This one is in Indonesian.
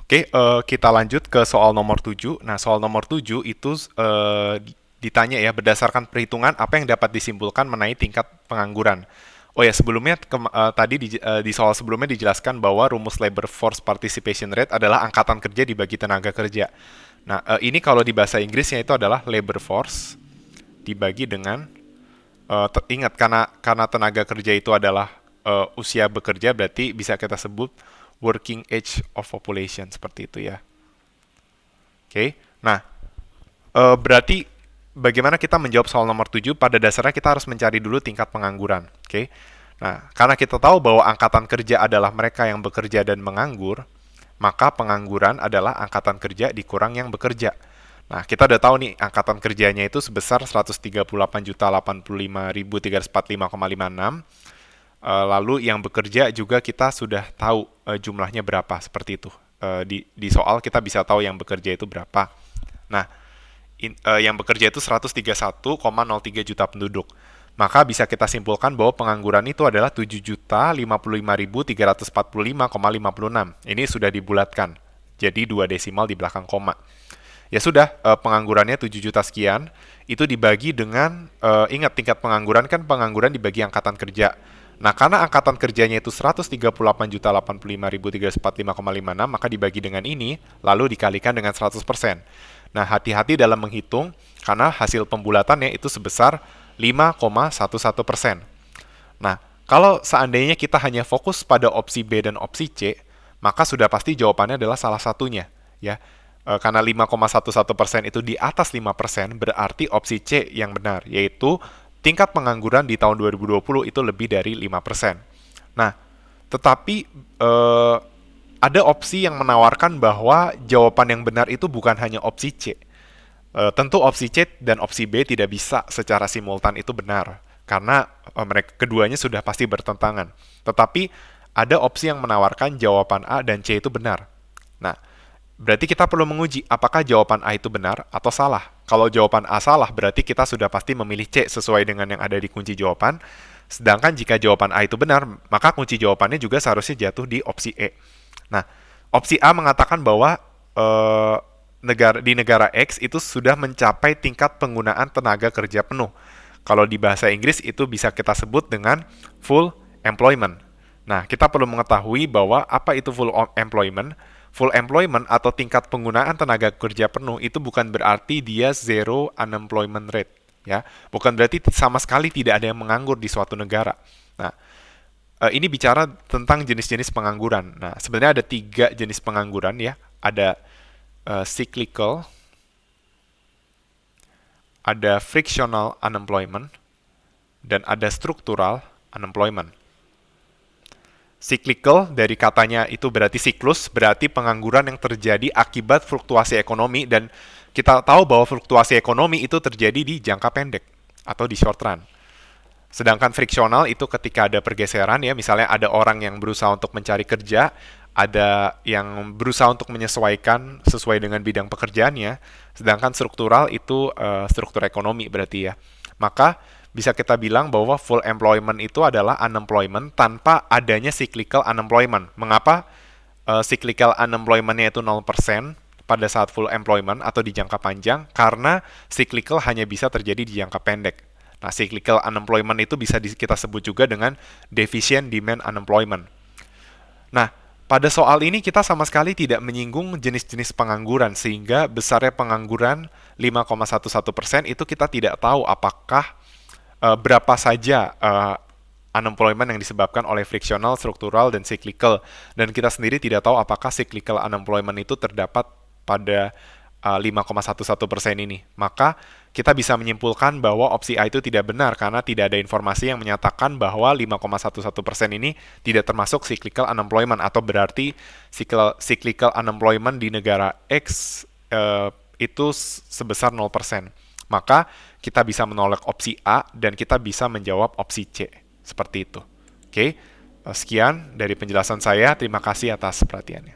Oke, kita lanjut ke soal nomor 7. Nah, soal nomor 7 itu ditanya ya, berdasarkan perhitungan apa yang dapat disimpulkan mengenai tingkat pengangguran. Oh ya, sebelumnya tadi di soal sebelumnya dijelaskan bahwa rumus labor force participation rate adalah angkatan kerja dibagi tenaga kerja. Nah, ini kalau di bahasa Inggrisnya itu adalah labor force dibagi dengan ingat karena tenaga kerja itu adalah usia bekerja, berarti bisa kita sebut working age of population seperti itu ya. Oke. Nah, berarti bagaimana kita menjawab soal nomor 7? Pada dasarnya kita harus mencari dulu tingkat pengangguran. Oke. Nah, karena kita tahu bahwa angkatan kerja adalah mereka yang bekerja dan menganggur, maka pengangguran adalah angkatan kerja dikurang yang bekerja. Nah, kita udah tahu nih angkatan kerjanya itu sebesar 138.085.345,56. Lalu yang bekerja juga kita sudah tahu jumlahnya berapa seperti itu. Di soal kita bisa tahu yang bekerja itu berapa. Nah, yang bekerja itu 131,03 juta penduduk. Maka bisa kita simpulkan bahwa pengangguran itu adalah 7.055.345,56. Ini sudah dibulatkan. Jadi 2 desimal di belakang koma. Ya sudah, penganggurannya 7 juta sekian. Itu dibagi dengan, ingat tingkat pengangguran kan pengangguran dibagi angkatan kerja. Nah, karena angkatan kerjanya itu 138.085.345,56, maka dibagi dengan ini, lalu dikalikan dengan 100%. Nah, hati-hati dalam menghitung, karena hasil pembulatannya itu sebesar 5,11%. Nah, kalau seandainya kita hanya fokus pada opsi B dan opsi C, maka sudah pasti jawabannya adalah salah satunya. Ya, karena 5,11% itu di atas 5%, berarti opsi C yang benar, yaitu tingkat pengangguran di tahun 2020 itu lebih dari 5%. Nah, tetapi ada opsi yang menawarkan bahwa jawaban yang benar itu bukan hanya opsi C. Tentu opsi C dan opsi B tidak bisa secara simultan itu benar, karena mereka keduanya sudah pasti bertentangan. Tetapi ada opsi yang menawarkan jawaban A dan C itu benar. Nah, berarti kita perlu menguji apakah jawaban A itu benar atau salah. Kalau jawaban A salah, berarti kita sudah pasti memilih C sesuai dengan yang ada di kunci jawaban. Sedangkan jika jawaban A itu benar, maka kunci jawabannya juga seharusnya jatuh di opsi E. Nah, opsi A mengatakan bahwa di negara X itu sudah mencapai tingkat penggunaan tenaga kerja penuh. Kalau di bahasa Inggris itu bisa kita sebut dengan full employment. Nah, kita perlu mengetahui bahwa apa itu full employment. Full employment atau tingkat penggunaan tenaga kerja penuh itu bukan berarti dia zero unemployment rate, ya. Bukan berarti sama sekali tidak ada yang menganggur di suatu negara. Nah, ini bicara tentang jenis-jenis pengangguran. Nah, sebenarnya ada 3 jenis pengangguran ya. Ada cyclical, ada frictional unemployment, dan ada structural unemployment. Cyclical dari katanya itu berarti siklus, berarti pengangguran yang terjadi akibat fluktuasi ekonomi, dan kita tahu bahwa fluktuasi ekonomi itu terjadi di jangka pendek atau di short run. Sedangkan friksional itu ketika ada pergeseran ya, misalnya ada orang yang berusaha untuk mencari kerja, ada yang berusaha untuk menyesuaikan sesuai dengan bidang pekerjaannya, sedangkan struktural itu struktur ekonomi berarti ya. Maka bisa kita bilang bahwa full employment itu adalah unemployment tanpa adanya cyclical unemployment. Mengapa cyclical unemployment-nya itu 0% pada saat full employment atau di jangka panjang? Karena cyclical hanya bisa terjadi di jangka pendek. Nah, cyclical unemployment itu bisa kita sebut juga dengan deficient demand unemployment. Nah, pada soal ini kita sama sekali tidak menyinggung jenis-jenis pengangguran, sehingga besarnya pengangguran 5,11% itu kita tidak tahu apakah berapa saja unemployment yang disebabkan oleh frictional, struktural, dan cyclical. Dan kita sendiri tidak tahu apakah cyclical unemployment itu terdapat pada 5,11% ini. Maka kita bisa menyimpulkan bahwa opsi A itu tidak benar karena tidak ada informasi yang menyatakan bahwa 5,11% ini tidak termasuk cyclical unemployment, atau berarti cyclical unemployment di negara X itu sebesar 0%. Maka kita bisa menolak opsi A dan kita bisa menjawab opsi C. Seperti itu. Oke, sekian dari penjelasan saya. Terima kasih atas perhatiannya.